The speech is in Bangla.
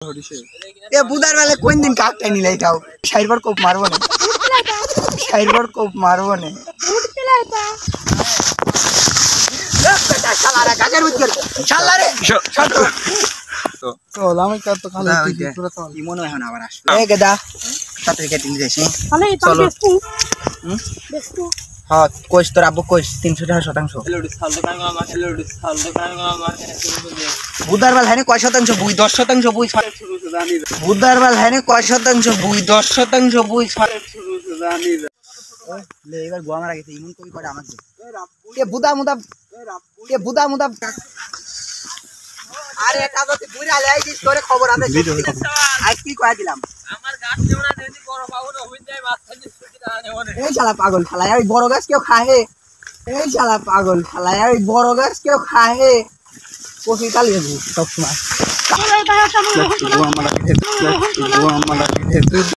এ বুদার বেলা কোন দিন কাকটাই নিলাই তাও সাইরবার কোপ মারবো না সাইরবার কোপ মারবো না শালারা কাকের উদ্ধার শালারে চল আমি কার তো খালি তোরা চল কি মনে হয় এখন আবার আসবে এ গেদা তাতে কেটে যাইছি চলো হ্যাঁ কোচ তোর আব্বু কোচ 300% বুদার বেলা হ্যাঁ কয় শতাংশ বুই 10% বুই বুদার বেলা হ্যাঁ কয় শতাংশ বুই 10% বুই লে এবার গোয়া মারা গেছে ইমন কবি কটা আমাকে কে বুদা মুদা কে বুদা মুদা আরে এটা তো বুইরা লাই দিস তোরে খবর আছে আজ কি কয়া দিলাম আমার গাছ দেওনা যদি বড় পাবো না হই যায় মাছ খাইতে ছুটি দাঁড়ানে মনে এই শালা পাগল শালা এই বড় গাছ কেউ খায় এই শালা পাগল শালা এই বড় গাছ কেউ খায় কোটি চালিয়ে দিই সব সময়